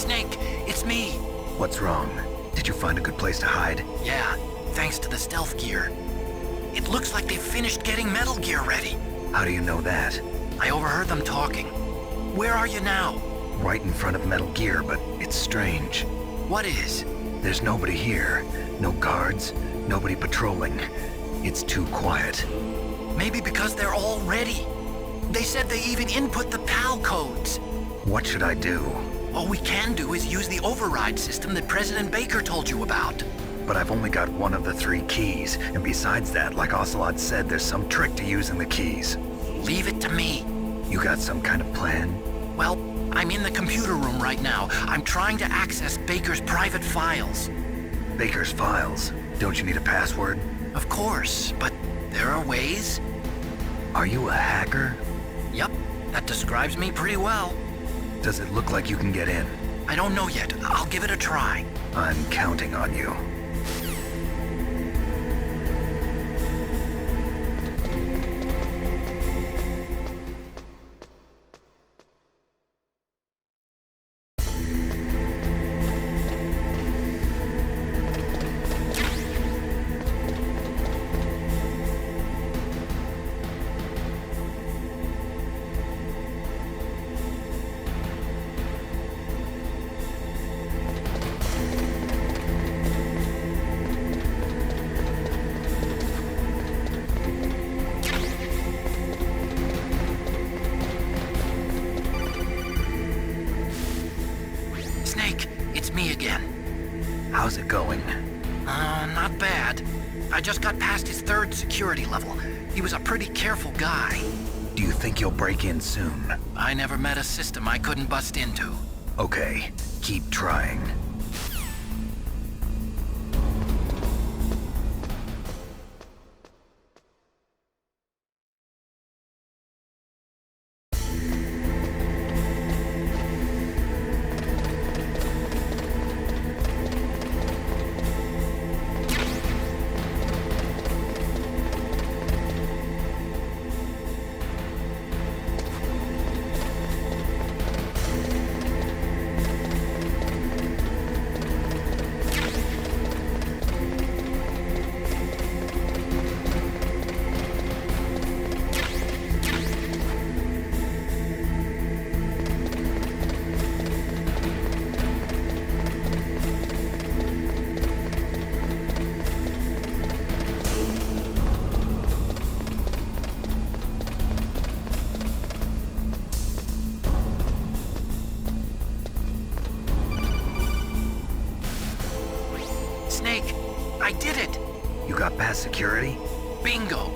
Snake, it's me. What's wrong? Did you find a good place to hide? Yeah, thanks to the stealth gear. It looks like they've finished getting Metal Gear ready. How do you know that? I overheard them talking. Where are you now? Right in front of Metal Gear, but it's strange. What is? There's nobody here. No guards, nobody patrolling. It's too quiet. Maybe because they're all ready. They said they even input the PAL codes. What should I do? All we can do is use the override system that President Baker told you about. But I've only got one of the 3 keys, and besides that, like Ocelot said, there's some trick to using the keys. Leave it to me. You got some kind of plan? Well, I'm in the computer room right now. I'm trying to access Baker's private files. Baker's files? Don't you need a password? Of course, but there are ways. Are you a hacker? Yup, that describes me pretty well. Does it look like you can get in? I don't know yet. I'll give it a try. I'm counting on you. Snake, it's me again. How's it going? Not bad. I just got past his 3rd security level. He was a pretty careful guy. Do you think you'll break in soon? I never met a system I couldn't bust into. Okay, keep trying. Snake, I did it! You got past security? Bingo!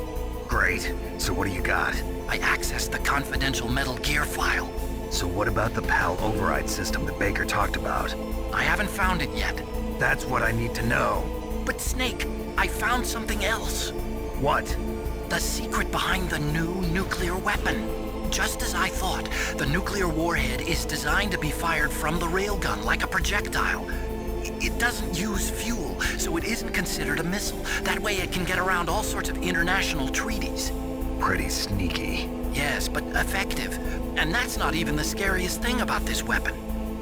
Great. So what do you got? I accessed the confidential Metal Gear file. So what about the PAL override system that Baker talked about? I haven't found it yet. That's what I need to know. But Snake, I found something else. What? The secret behind the new nuclear weapon. Just as I thought, the nuclear warhead is designed to be fired from the railgun like a projectile. It doesn't use fuel, so it isn't considered a missile. That way it can get around all sorts of international treaties. Pretty sneaky. Yes, but effective. And that's not even the scariest thing about this weapon.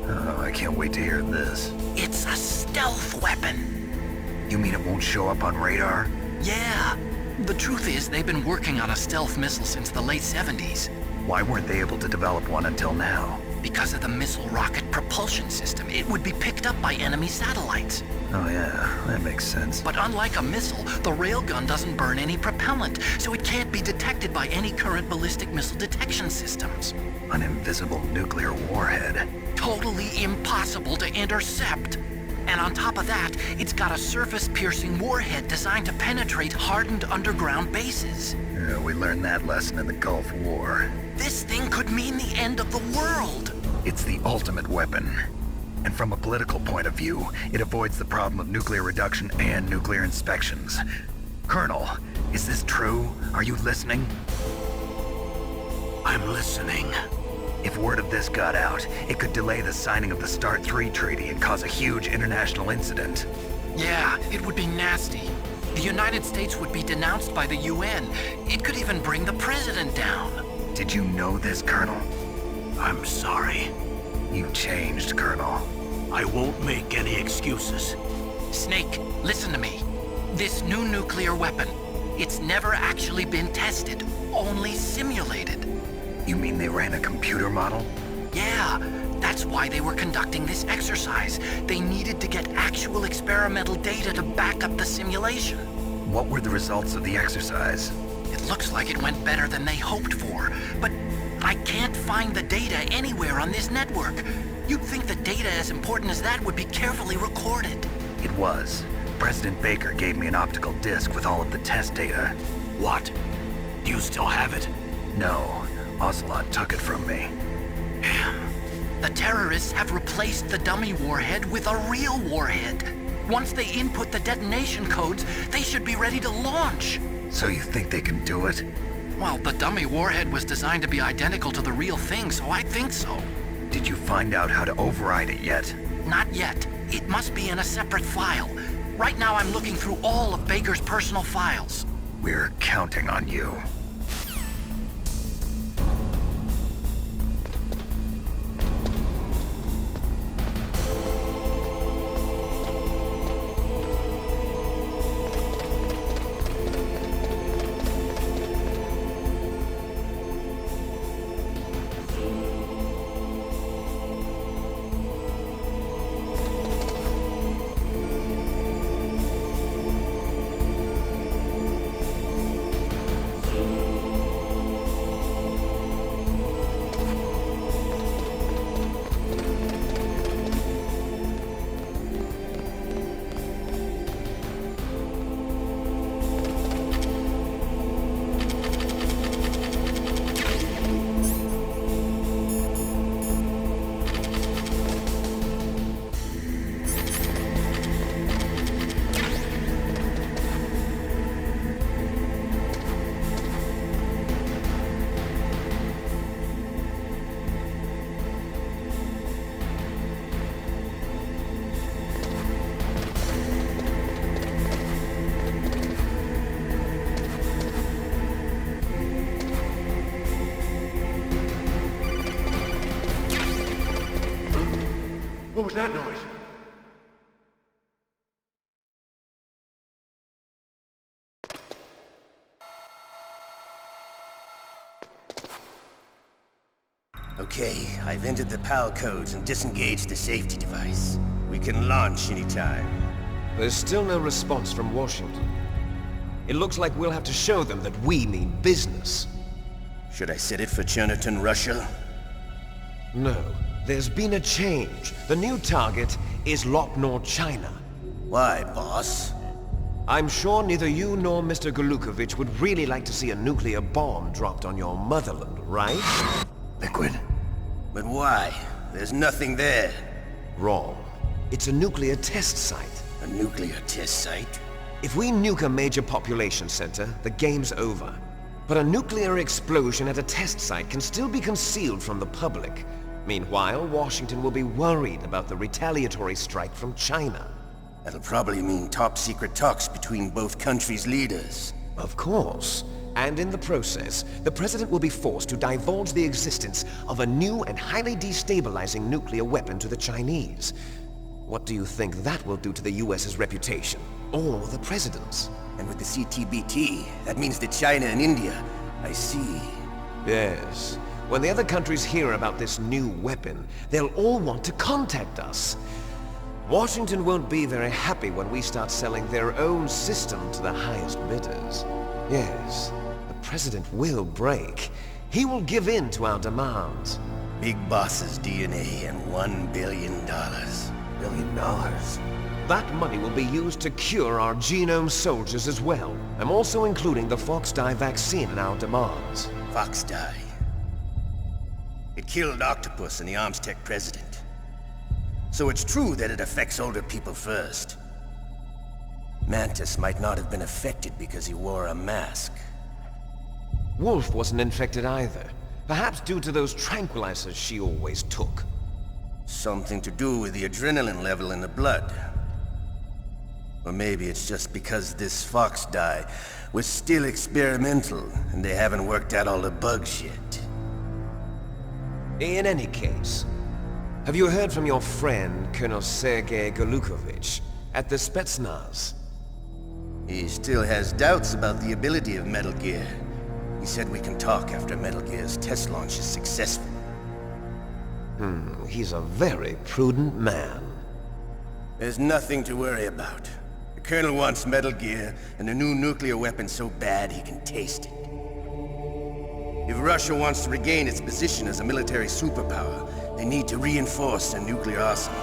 Oh, I can't wait to hear this. It's a stealth weapon. You mean it won't show up on radar? Yeah. The truth is, they've been working on a stealth missile since the late 70s. Why weren't they able to develop one until now? Because of the missile rocket propulsion system, it would be picked up by enemy satellites. Oh yeah, that makes sense. But unlike a missile, the railgun doesn't burn any propellant, so it can't be detected by any current ballistic missile detection systems. An invisible nuclear warhead. Totally impossible to intercept. And on top of that, it's got a surface-piercing warhead designed to penetrate hardened underground bases. Yeah, we learned that lesson in the Gulf War. This thing could mean the end of the world. It's the ultimate weapon. And from a political point of view, it avoids the problem of nuclear reduction and nuclear inspections. Colonel, is this true? Are you listening? I'm listening. If word of this got out, it could delay the signing of the START 3 treaty and cause a huge international incident. Yeah, it would be nasty. The United States would be denounced by the UN. It could even bring the president down. Did you know this, Colonel? I'm sorry. You changed, Colonel. I won't make any excuses. Snake, listen to me. This new nuclear weapon, it's never actually been tested, only simulated. You mean they ran a computer model? Yeah, that's why they were conducting this exercise. They needed to get actual experimental data to back up the simulation. What were the results of the exercise? It looks like it went better than they hoped for, but I can't find the data anywhere on this network. You'd think the data as important as that would be carefully recorded. It was. President Baker gave me an optical disc with all of the test data. What? Do you still have it? No, Ocelot took it from me. The terrorists have replaced the dummy warhead with a real warhead. Once they input the detonation codes, they should be ready to launch. So you think they can do it? Well, the dummy warhead was designed to be identical to the real thing, so I think so. Did you find out how to override it yet? Not yet. It must be in a separate file. Right now I'm looking through all of Baker's personal files. We're counting on you. What was that noise? Okay, I've entered the PAL codes and disengaged the safety device. We can launch anytime. There's still no response from Washington. It looks like we'll have to show them that we mean business. Should I set it for Cherniton, Russia? No, there's been a change. The new target is Lopnor, China. Why, boss? I'm sure neither you nor Mr. Golukovich would really like to see a nuclear bomb dropped on your motherland, right? Liquid. But why? There's nothing there. Wrong. It's a nuclear test site. A nuclear test site? If we nuke a major population center, the game's over. But a nuclear explosion at a test site can still be concealed from the public. Meanwhile, Washington will be worried about the retaliatory strike from China. That'll probably mean top-secret talks between both countries' leaders. Of course. And in the process, the President will be forced to divulge the existence of a new and highly destabilizing nuclear weapon to the Chinese. What do you think that will do to the US's reputation? Or the President's? And with the CTBT, that means that China and India... I see. Yes. When the other countries hear about this new weapon, they'll all want to contact us. Washington won't be very happy when we start selling their own system to the highest bidders. Yes, the President will break. He will give in to our demands. Big Boss's DNA and $1 billion. $1 billion? That money will be used to cure our genome soldiers as well. I'm also including the Fox-Die vaccine in our demands. Fox-Die. It killed Octopus and the Armstech president. So it's true that it affects older people first. Mantis might not have been affected because he wore a mask. Wolf wasn't infected either. Perhaps due to those tranquilizers she always took. Something to do with the adrenaline level in the blood. Or maybe it's just because this Fox-Die was still experimental and they haven't worked out all the bugs yet. In any case, Have you heard from your friend, Colonel Sergei Golukovich, at the Spetsnaz? He still has doubts about the ability of Metal Gear. He said we can talk after Metal Gear's test launch is successful. He's a very prudent man. There's nothing to worry about. The Colonel wants Metal Gear and a new nuclear weapon so bad he can taste it. If Russia wants to regain its position as a military superpower, they need to reinforce their nuclear arsenal.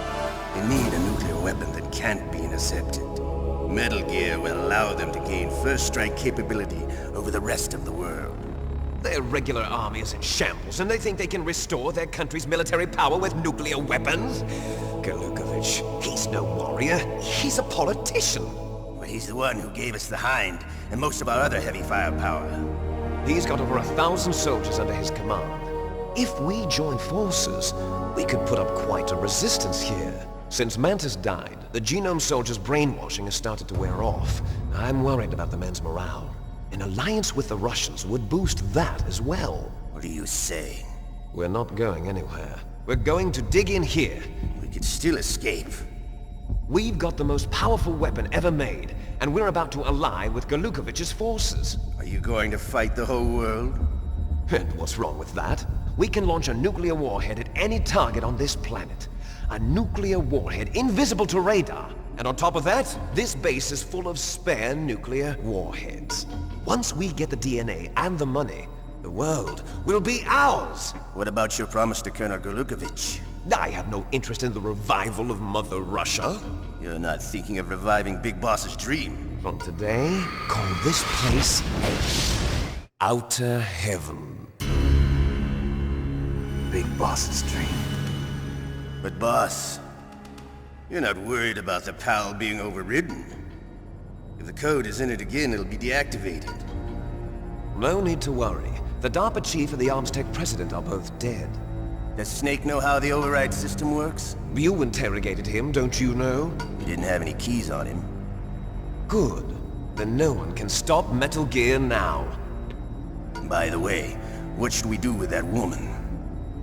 They need a nuclear weapon that can't be intercepted. Metal Gear will allow them to gain first strike capability over the rest of the world. Their regular army is in shambles, and they think they can restore their country's military power with nuclear weapons? Golukovich, he's no warrior. He's a politician. But he's the one who gave us the Hind and most of our other heavy firepower. He's got over 1,000 soldiers under his command. If we join forces, we could put up quite a resistance here. Since Mantis died, the Genome Soldier's brainwashing has started to wear off. I'm worried about the men's morale. An alliance with the Russians would boost that as well. What are you saying? We're not going anywhere. We're going to dig in here. We could still escape. We've got the most powerful weapon ever made, and we're about to ally with Golukovich's forces. Are you going to fight the whole world? And what's wrong with that? We can launch a nuclear warhead at any target on this planet. A nuclear warhead invisible to radar. And on top of that, this base is full of spare nuclear warheads. Once we get the DNA and the money, the world will be ours! What about your promise to Colonel Golukovich? I have no interest in the revival of Mother Russia. You're not thinking of reviving Big Boss's dream. From today, call this place Outer Heaven. Big Boss's dream. But boss, you're not worried about the PAL being overridden. If the code is in it again, it'll be deactivated. No need to worry. The DARPA chief and the Arms Tech president are both dead. Does Snake know how the override system works? You interrogated him, don't you know? He didn't have any keys on him. Good. Then no one can stop Metal Gear now. By the way, what should we do with that woman?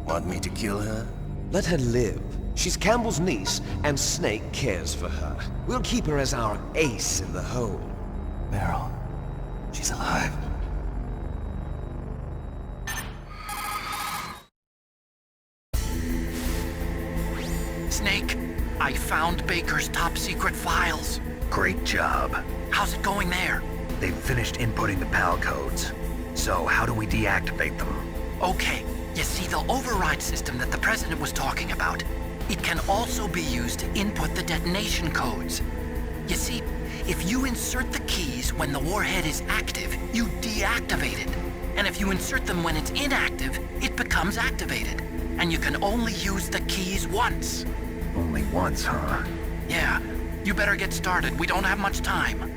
Want me to kill her? Let her live. She's Campbell's niece, and Snake cares for her. We'll keep her as our ace in the hole. Meryl, she's alive. Snake, I found Baker's top-secret files. Great job. How's it going there? They've finished inputting the PAL codes. So how do we deactivate them? Okay, you see the override system that the President was talking about? It can also be used to input the detonation codes. You see, if you insert the keys when the warhead is active, you deactivate it. And if you insert them when it's inactive, it becomes activated. And you can only use the keys once. Only once, huh? Yeah, you better get started. We don't have much time.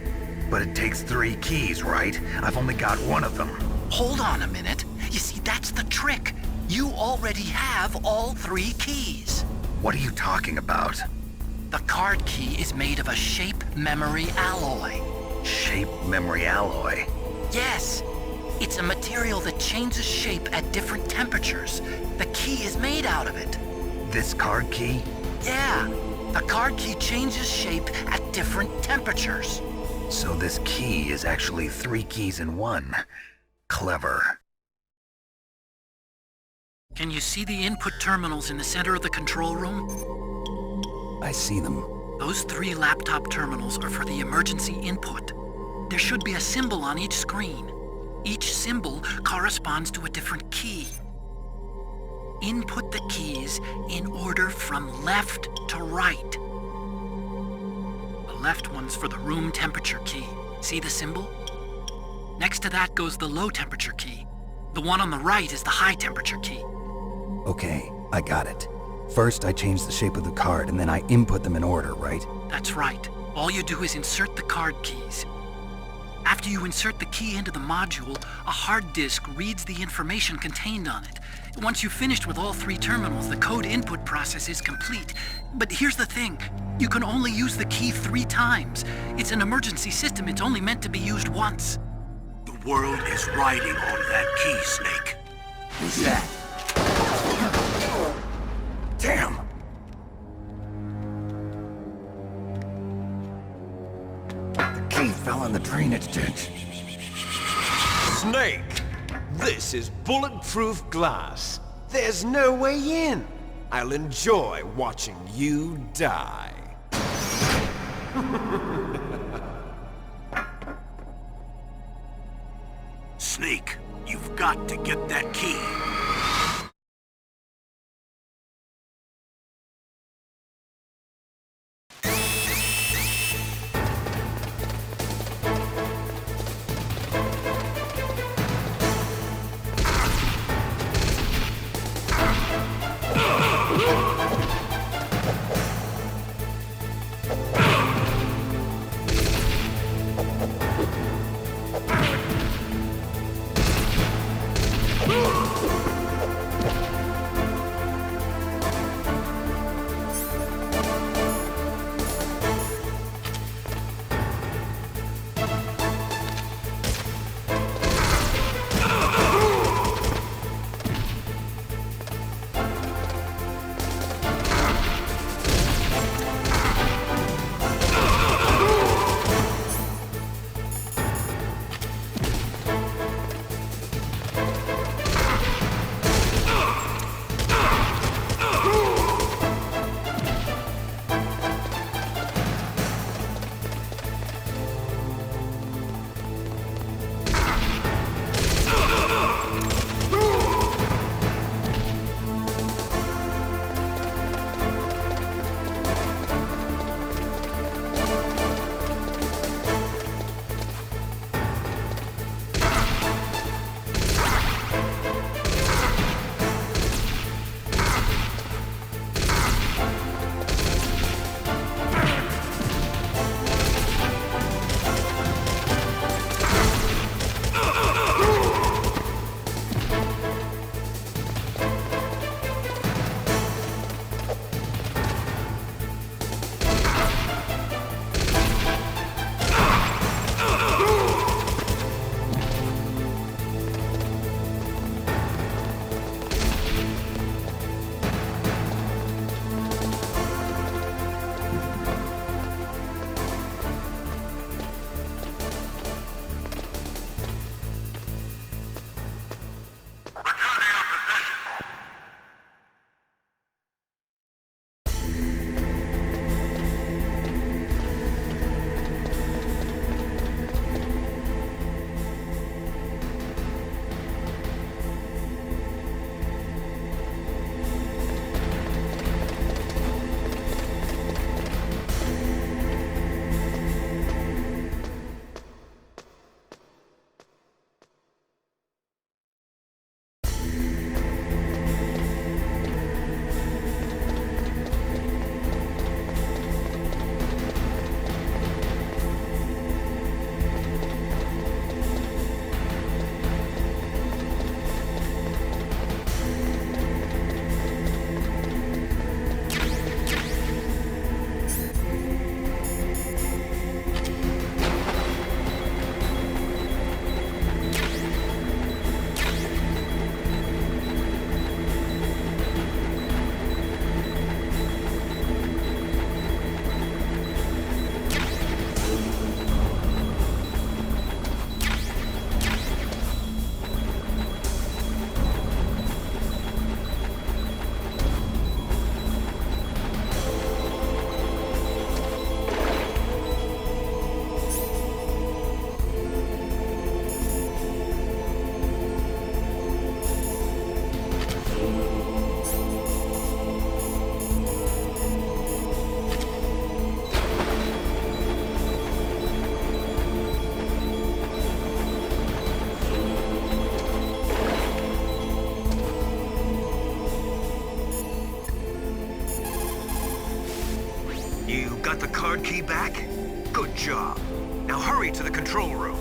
But it takes 3 keys, right? I've only got 1 of them. Hold on a minute. You see, that's the trick. You already have all 3 keys. What are you talking about? The card key is made of a shape memory alloy. Shape memory alloy? Yes. It's a material that changes shape at different temperatures. The key is made out of it. This card key? Yeah. The card key changes shape at different temperatures. So this key is actually 3 keys in 1. Clever. Can you see the input terminals in the center of the control room? I see them. Those 3 laptop terminals are for the emergency input. There should be a symbol on each screen. Each symbol corresponds to a different key. Input the keys in order from left to right. The left one's for the room temperature key. See the symbol? Next to that goes the low temperature key. The one on the right is the high temperature key. Okay, I got it. First, I change the shape of the card, and then I input them in order, right? That's right. All you do is insert the card keys. After you insert the key into the module, a hard disk reads the information contained on it. Once you've finished with all 3 terminals, the code input process is complete. But here's the thing. You can only use the key 3 times. It's an emergency system. It's only meant to be used once. The world is riding on that key, Snake. Who's that? Damn! He fell in the drainage ditch. Snake! This is bulletproof glass. There's no way in. I'll enjoy watching you die. Snake, you've got to get that key. You got the card key back? Good job. Now hurry to the control room.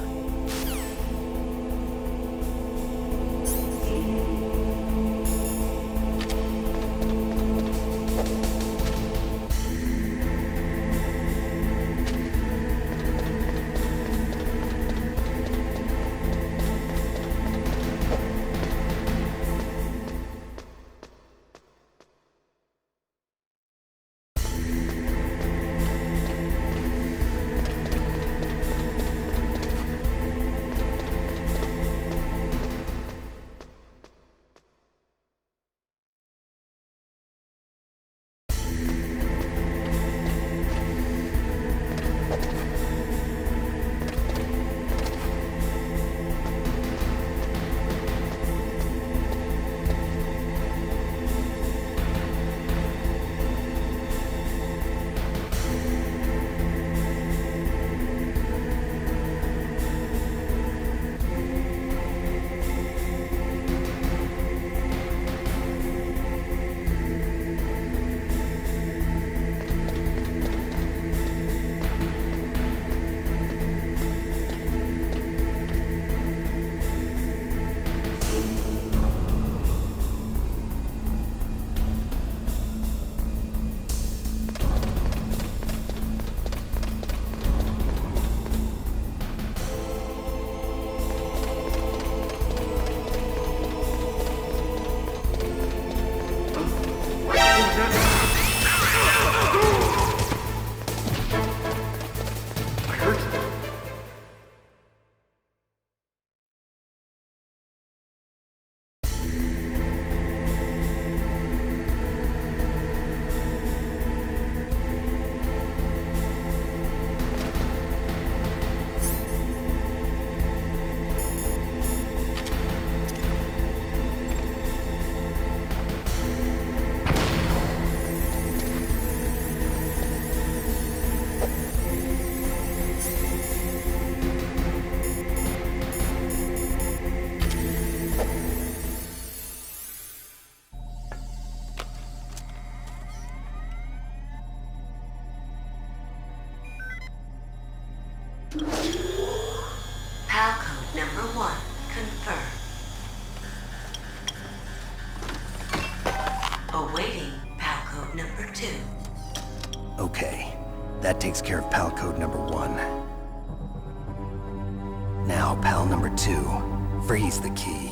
PAL code number 1 confirmed. Awaiting PAL code number 2. Okay, that takes care of PAL code number 1. Now, PAL number 2, freeze the key.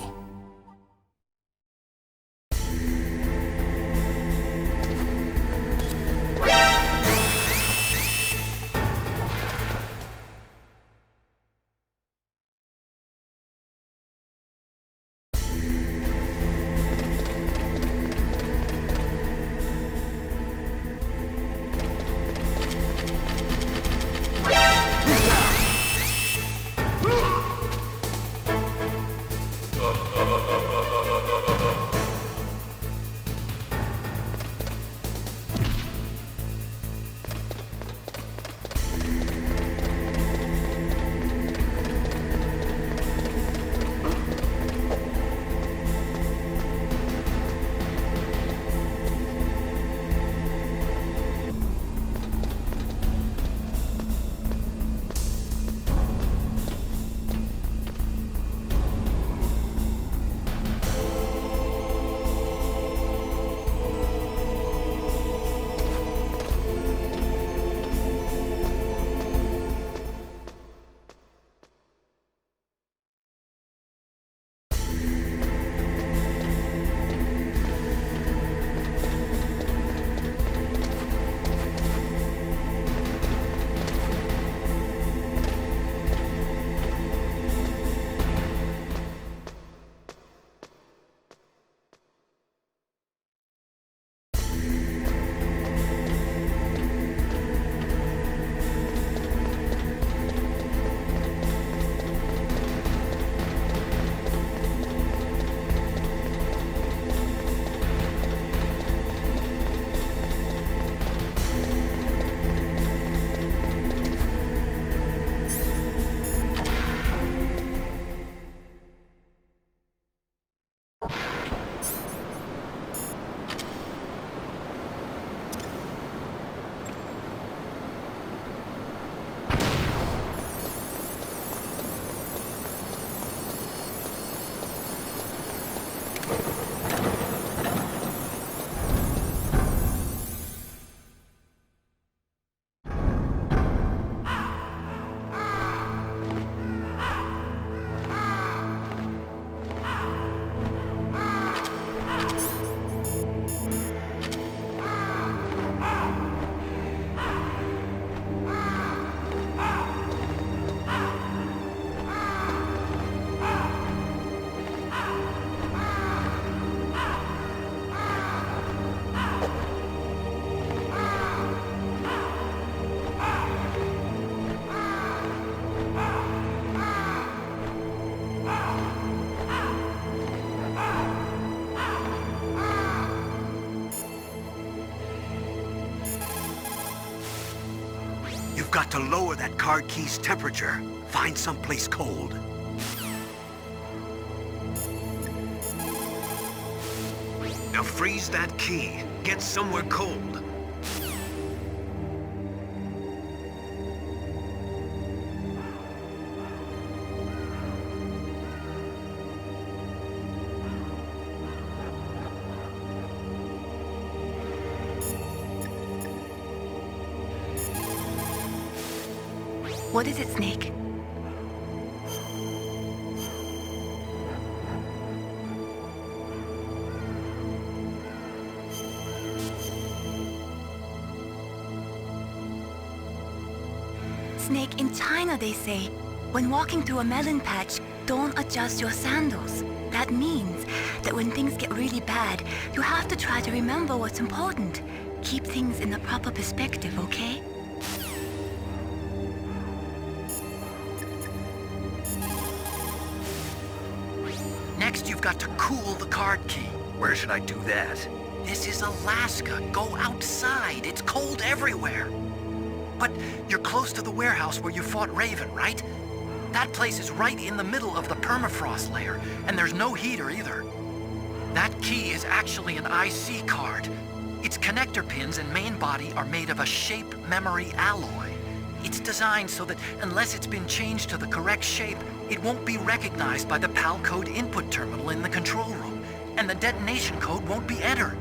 You've got to lower that card key's temperature. Find someplace cold. Now freeze that key. Get somewhere cold. What is it, Snake? Snake, in China they say, when walking through a melon patch, don't adjust your sandals. That means that when things get really bad, you have to try to remember what's important. Keep things in the proper perspective, okay? Next, you've got to cool the card key. Where should I do that? This is Alaska. Go outside. It's cold everywhere. But you're close to the warehouse where you fought Raven, right? That place is right in the middle of the permafrost layer, and there's no heater either. That key is actually an IC card. Its connector pins and main body are made of a shape memory alloy. It's designed so that unless it's been changed to the correct shape, it won't be recognized by the PAL code input terminal in the control room, and the detonation code won't be entered.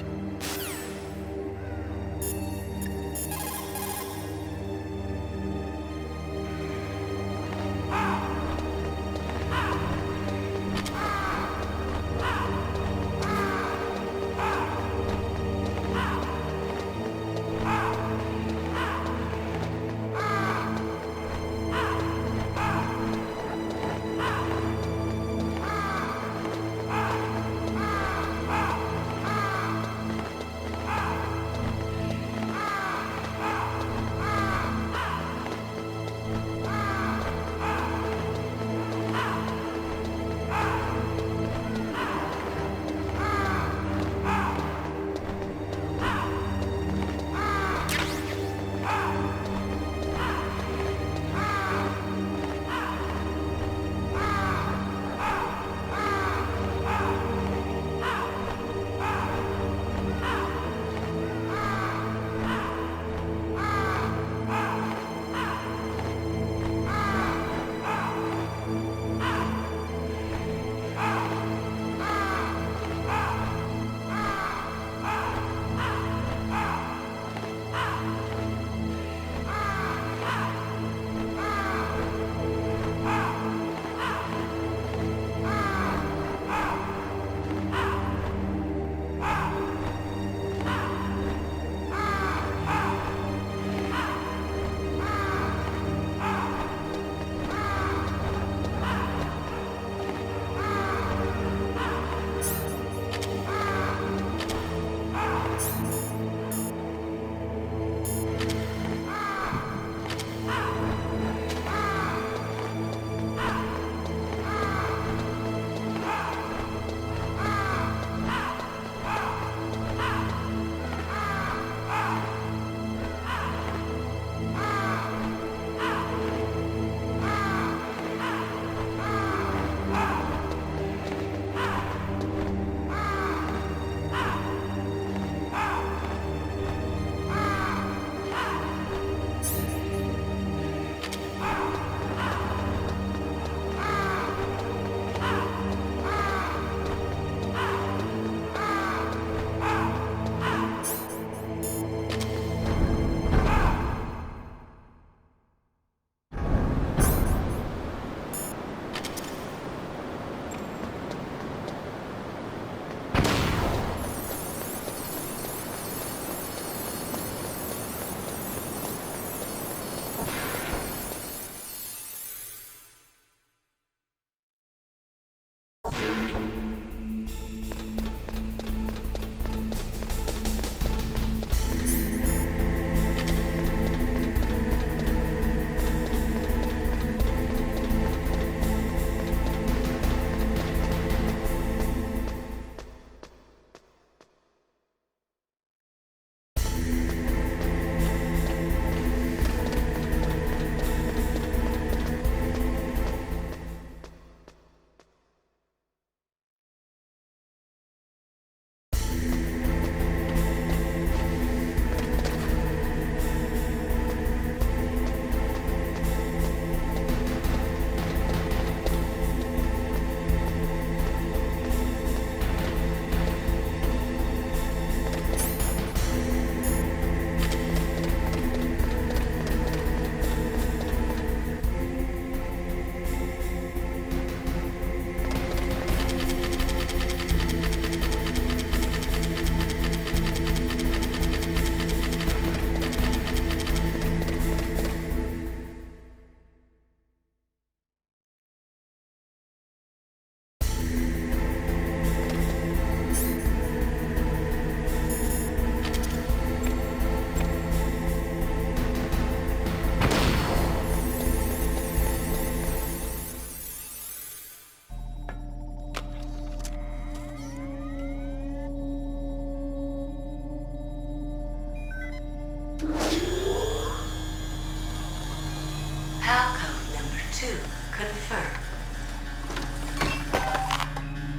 PAL code number 2 confirmed.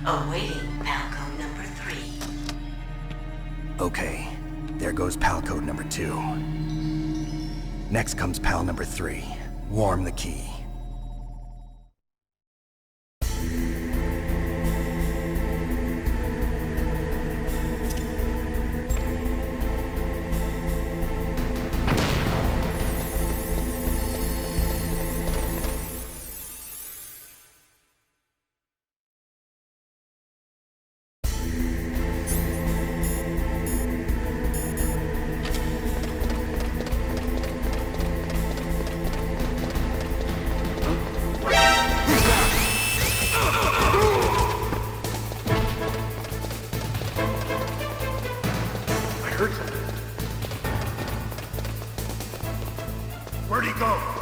Awaiting PAL code number 3. Okay, there goes PAL code number 2. Next comes pal number 3. Warm the key. Where'd he go?